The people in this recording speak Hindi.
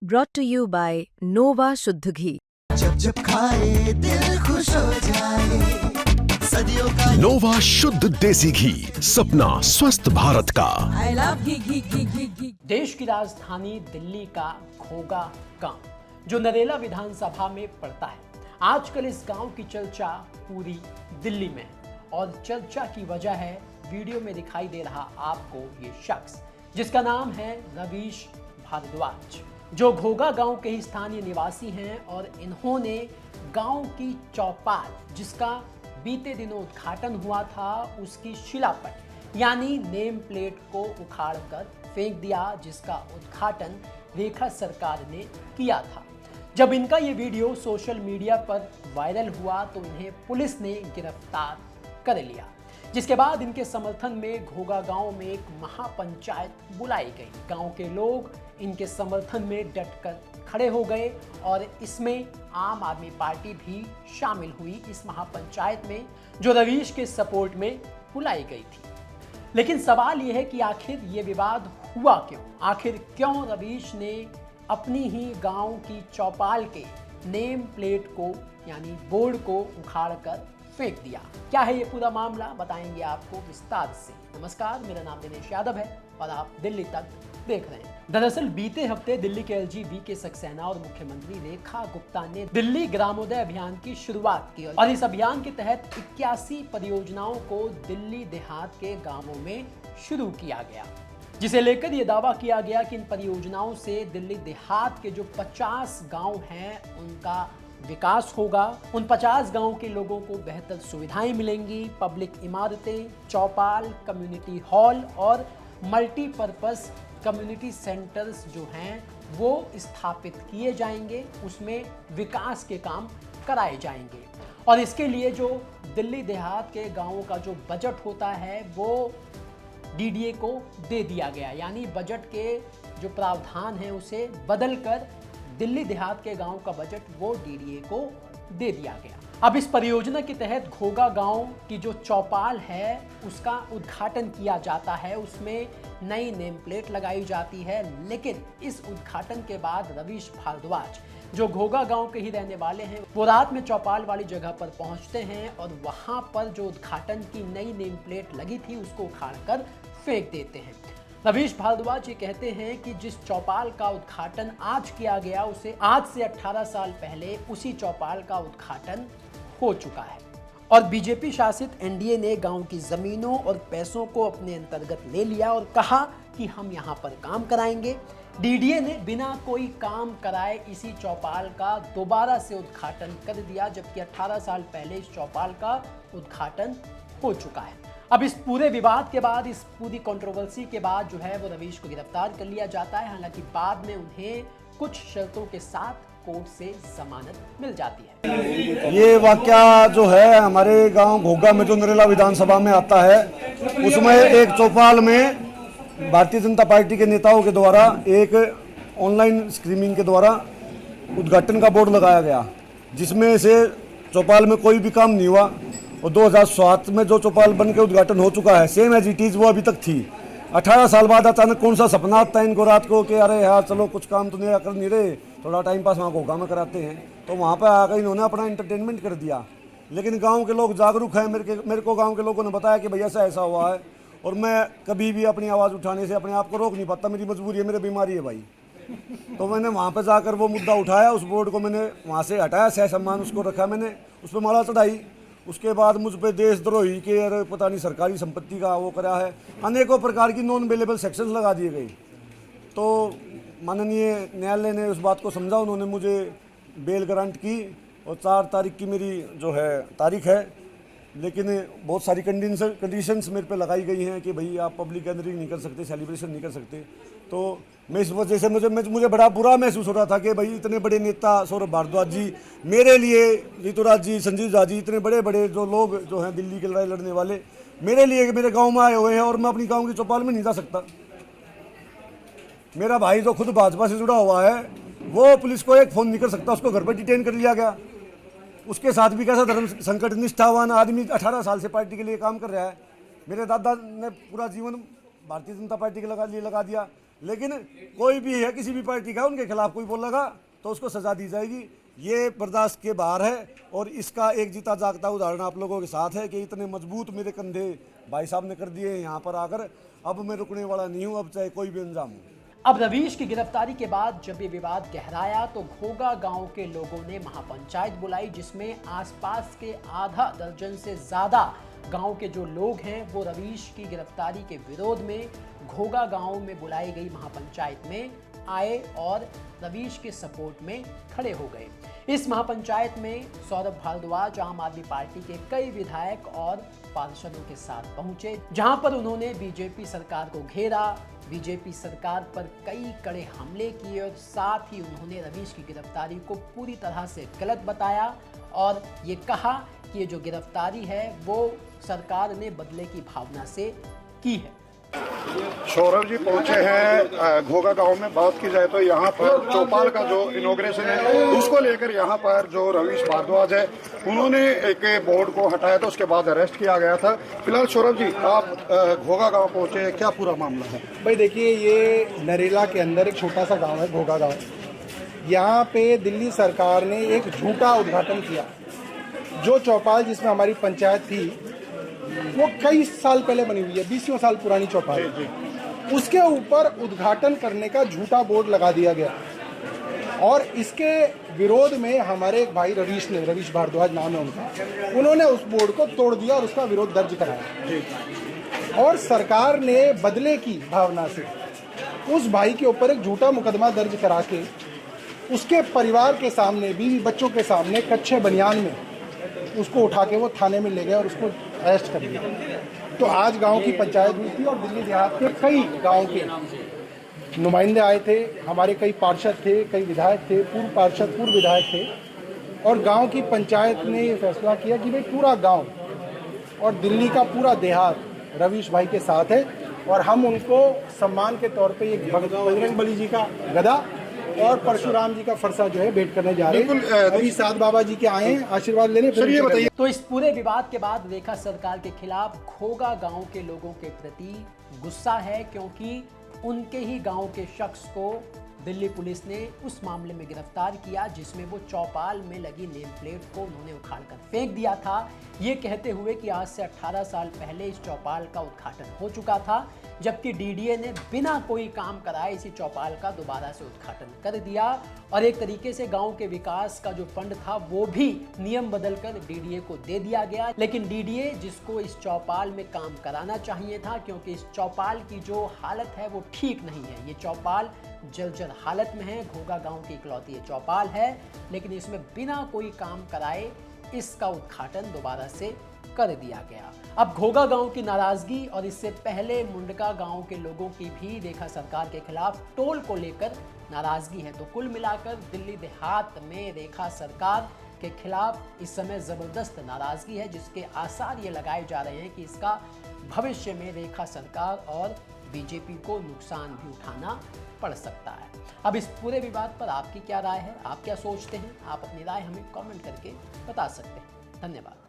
brought to you by Nova शुद्ध घी। जब जब खाए दिल खुश हो जाए, सदियों का नोवा शुद्ध देसी घी, सपना स्वस्थ भारत का। I love घी। देश की राजधानी दिल्ली का घोगा गांव, जो नरेला विधानसभा में पड़ता है, आजकल इस गांव की चर्चा पूरी दिल्ली में है। और चर्चा की वजह है वीडियो में दिखाई दे रहा आपको ये शख्स, जिसका नाम है रवीश भारद्वाज, जो घोगा गांव के ही स्थानीय निवासी हैं। और इन्होंने गांव की चौपाल, जिसका बीते दिनों उद्घाटन हुआ था, उसकी शिलापट यानी नेम प्लेट को उखाड़कर फेंक दिया, जिसका उद्घाटन रेखा सरकार ने किया था। जब इनका ये वीडियो सोशल मीडिया पर वायरल हुआ तो इन्हें पुलिस ने गिरफ्तार कर लिया, जिसके बाद इनके समर्थन में घोगा गांव में एक महापंचायत बुलाई गई। गांव के लोग इनके समर्थन में डटकर खड़े हो गए और इसमें आम आदमी पार्टी भी शामिल हुई इस महापंचायत में, जो रवीश के सपोर्ट में बुलाई गई थी। लेकिन सवाल यह है कि आखिर ये विवाद हुआ क्यों? आखिर क्यों रवीश ने अपनी ही गांव की चौपाल के नेम प्लेट को यानी बोर्ड को उखाड़कर फेंक दिया? क्या है ये पूरा मामला, बताएंगे आपको विस्तार से। नमस्कार, मेरा नाम दिनेश यादव है और आप दिल्ली तक देख रहे हैं। दरअसल बीते हफ्ते दिल्ली के एलजी वी.के. सक्सेना और मुख्यमंत्री रेखा गुप्ता ने दिल्ली ग्रामोदय अभियान की शुरुआत की और इस अभियान के तहत 81 परियोजनाओं को दिल्ली देहात के गांवों में शुरू किया गया, जिसे लेकर यह दावा किया गया कि इन परियोजनाओं से दिल्ली देहात के जो 50 गांव हैं उनका विकास होगा। उन 50 गांव के लोगों को बेहतर सुविधाएं मिलेंगी, पब्लिक इमारतें, चौपाल, कम्युनिटी हॉल और मल्टीपर्पस कम्युनिटी सेंटर्स जो हैं वो स्थापित किए जाएंगे, उसमें विकास के काम कराए जाएंगे। और इसके लिए जो दिल्ली देहात के गांवों का जो बजट होता है वो डीडीए को दे दिया गया, यानी बजट के जो प्रावधान है उसे बदलकर दिल्ली देहात के गांव का बजट वो डीडीए को दे दिया गया। अब इस परियोजना के तहत घोगा गांव की जो चौपाल है उसका उद्घाटन किया जाता है, उसमें नई नेम प्लेट लगाई जाती है। लेकिन इस उद्घाटन के बाद रवीश भारद्वाज, जो घोगा गांव के ही रहने वाले हैं, वो रात में चौपाल वाली जगह पर पहुंचते हैं और वहां पर जो उद्घाटन की नई नेम प्लेट लगी थी उसको उखाड़कर फेंक देते हैं। रवीश भारद्वाज ये कहते हैं कि जिस चौपाल का उद्घाटन आज किया गया उसे आज से 18 साल पहले उसी चौपाल का उद्घाटन हो चुका है और बीजेपी शासित एनडीए ने गांव की जमीनों और पैसों को अपने अंतर्गत ले लिया और कहा कि हम यहां पर काम कराएंगे। डीडीए ने बिना कोई काम कराए इसी चौपाल का दोबारा से उद्घाटन कर दिया, जबकि 18 साल पहले इस चौपाल का उद्घाटन हो चुका है। अब इस पूरे विवाद के बाद, इस पूरी कंट्रोवर्सी के बाद जो है वो रवीश को गिरफ्तार कर लिया जाता है। हालांकि बाद में उन्हें कुछ शर्तों के साथ कोर्ट से जमानत मिल जाती है। ये वाकया जो है हमारे गांव घोगा में जो नरेला विधानसभा में आता है, उसमें एक चौपाल में भारतीय जनता पार्टी के नेताओं के द्वारा एक ऑनलाइन स्ट्रीमिंग के द्वारा उद्घाटन का बोर्ड लगाया गया, जिसमें से चौपाल में कोई भी काम नहीं हुआ और 2007 में जो चौपाल बन के उद्घाटन हो चुका है सेम एज इट इज़ वो अभी तक थी। 18 साल बाद अचानक कौन सा सपना आता है इनको रात को कि अरे यार चलो कुछ काम तो नहीं कर नहीं रहे, थोड़ा टाइम पास वहाँ घोगा में कराते हैं, तो वहाँ पर आकर इन्होंने अपना एंटरटेनमेंट कर दिया। लेकिन गांव के लोग जागरूक हैं, मेरे को गांव के लोगों ने बताया कि भैया ऐसा हुआ है और मैं कभी भी अपनी आवाज़ उठाने से अपने आप को रोक नहीं पाता, मेरी मजबूरी है, मेरी बीमारी है भाई। तो मैंने वहाँ पर जाकर वो मुद्दा उठाया, उस बोर्ड को मैंने वहाँ से हटाया, सह सम्मान उसको रखा, मैंने उस पर माला चढ़ाई। उसके बाद मुझ पे देशद्रोही के और पता नहीं सरकारी संपत्ति का वो करा है, अनेकों प्रकार की नॉन अवेलेबल सेक्शंस लगा दिए गए। तो माननीय न्यायालय ने उस बात को समझा, उन्होंने मुझे बेल ग्रांट की और 4 तारीख की मेरी जो है तारीख है। लेकिन बहुत सारी कंडीशंस मेरे पे लगाई गई हैं कि भाई आप पब्लिक गैदरिंग नहीं कर सकते, सेलिब्रेशन नहीं कर सकते। तो मैं इस वजह से मुझे बड़ा बुरा महसूस हो रहा था कि भाई इतने बड़े नेता सौरभ भारद्वाज जी, मेरे लिए ऋतुराज जी, संजीव झा जी, इतने बड़े बड़े जो लोग जो हैं दिल्ली की लड़ाई लड़ने वाले, मेरे लिए मेरे गांव में आए हुए हैं और मैं अपनी गांव की चौपाल में नहीं जा सकता। मेरा भाई जो खुद भाजपा से जुड़ा हुआ है वो पुलिस को एक फ़ोन नहीं कर सकता, उसको घर पर डिटेन कर लिया गया। उसके साथ भी कैसा धर्म संकट निष्ठावान आदमी 18 साल से पार्टी के लिए काम कर रहा है। मेरे दादा ने पूरा जीवन भारतीय जनता पार्टी के लिए लगा दिया, लेकिन कोई भी है किसी भी पार्टी का उनके खिलाफ कोई बोलेगा तो उसको सजा दी जाएगी। ये बर्दाश्त के बाहर है और इसका एक जीता जागता उदाहरण आप लोगों के साथ है कि इतने मजबूत मेरे कंधे भाई साहब ने कर दिए यहाँ पर आकर। अब मैं रुकने वाला नहीं हूँ, अब चाहे कोई भी अंजाम हो। अब रवीश की गिरफ्तारी के बाद जब ये विवाद गहराया तो घोगा गांव के लोगों ने महापंचायत बुलाई, जिसमें आसपास के आधा दर्जन से ज्यादा गांव के जो लोग हैं वो रवीश की गिरफ्तारी के विरोध में घोगा गांव में बुलाई गई महापंचायत में आए और रवीश के सपोर्ट में खड़े हो गए। इस महापंचायत में सौरभ भारद्वाज आम आदमी पार्टी के कई विधायक और पार्षदों के साथ पहुंचे, जहां पर उन्होंने बीजेपी सरकार को घेरा, बीजेपी सरकार पर कई कड़े हमले किए और साथ ही उन्होंने रवीश की गिरफ्तारी को पूरी तरह से गलत बताया और ये कहा कि ये जो गिरफ्तारी है वो सरकार ने बदले की भावना से की है। सौरभ जी पहुंचे हैं घोगा गांव में। बात की जाए तो यहाँ पर चौपाल का जो इनॉग्रेशन है उसको लेकर यहाँ पर जो रवीश भारद्वाज है उन्होंने एक बोर्ड को हटाया था, उसके बाद अरेस्ट किया गया था। फिलहाल सौरभ जी आप घोगा गांव पहुंचे, क्या पूरा मामला है? भाई देखिए, ये नरेला के अंदर एक छोटा सा गांव है घोगा गांव। यहाँ पे दिल्ली सरकार ने एक झूठा उद्घाटन किया। जो चौपाल जिसमें हमारी पंचायत थी वो कई साल पहले बनी हुई है, 20 साल पुरानी चौपाल, उसके ऊपर उद्घाटन करने का झूठा बोर्ड लगा दिया गया और इसके विरोध में हमारे एक भाई रवीश भारद्वाज नाम है उनका, उन्होंने उस बोर्ड को तोड़ दिया और उसका विरोध दर्ज कराया और सरकार ने बदले की भावना से उस भाई के ऊपर एक झूठा मुकदमा दर्ज करा के उसके परिवार के सामने, बीवी बच्चों के सामने कच्चे बनियान में उसको उठा के वो थाने में ले गए और उसको अरेस्ट कर दिया। तो आज गांव की पंचायत हुई थी और दिल्ली देहात के कई गांव के नुमाइंदे आए थे, हमारे कई पार्षद थे, कई विधायक थे, पूर्व पार्षद पूर्व विधायक थे और गांव की पंचायत ने ये फैसला किया कि भाई पूरा गांव और दिल्ली का पूरा देहात रवीश भाई के साथ है और हम उनको सम्मान के तौर पे एक बजरंग बली जी का गदा और परशुराम जी का फरसा जो है भेंट करने जा रहे हैं। अभी साथ बाबा जी के आए हैं आशीर्वाद लेने। सर ये बताइए, तो इस पूरे विवाद के बाद रेखा सरकार के खिलाफ घोगा गांव के लोगों के प्रति गुस्सा है, क्योंकि उनके ही गांव के शख्स को दिल्ली पुलिस ने उस मामले में गिरफ्तार किया जिसमें वो चौपाल में लगी नेम प्लेट को उन्होंने उखाड़कर फेंक दिया था, ये कहते हुए कि आज से 18 साल पहले इस चौपाल का उद्घाटन हो चुका था, जबकि डीडीए ने बिना कोई काम कराए इसी चौपाल का दोबारा से उद्घाटन कर दिया और एक तरीके से गांव के विकास का जो फंड था वो भी नियम बदलकर डीडीए को दे दिया गया। लेकिन डीडीए जिसको इस चौपाल में काम कराना चाहिए था, क्योंकि इस चौपाल की जो हालत है वो ठीक नहीं है, ये चौपाल जर्जर हालत में है, घोगा गांव की इकलौती ये चौपाल है, लेकिन इसमें बिना कोई काम कराए इसका उद्घाटन दोबारा से कर दिया गया। अब घोगा गांव की नाराजगी और इससे पहले मुंडका गांव के लोगों की भी रेखा सरकार के खिलाफ टोल को लेकर नाराजगी है। तो कुल मिलाकर दिल्ली देहात में रेखा सरकार के खिलाफ इस समय जबरदस्त नाराजगी है, जिसके आसार ये लगाए जा रहे हैं कि इसका भविष्य में रेखा सरकार और बीजेपी को नुकसान भी उठाना पड़ सकता है। अब इस पूरे विवाद पर आपकी क्या राय है, आप क्या सोचते हैं? आप अपनी राय हमें कमेंट करके बता सकते हैं। धन्यवाद।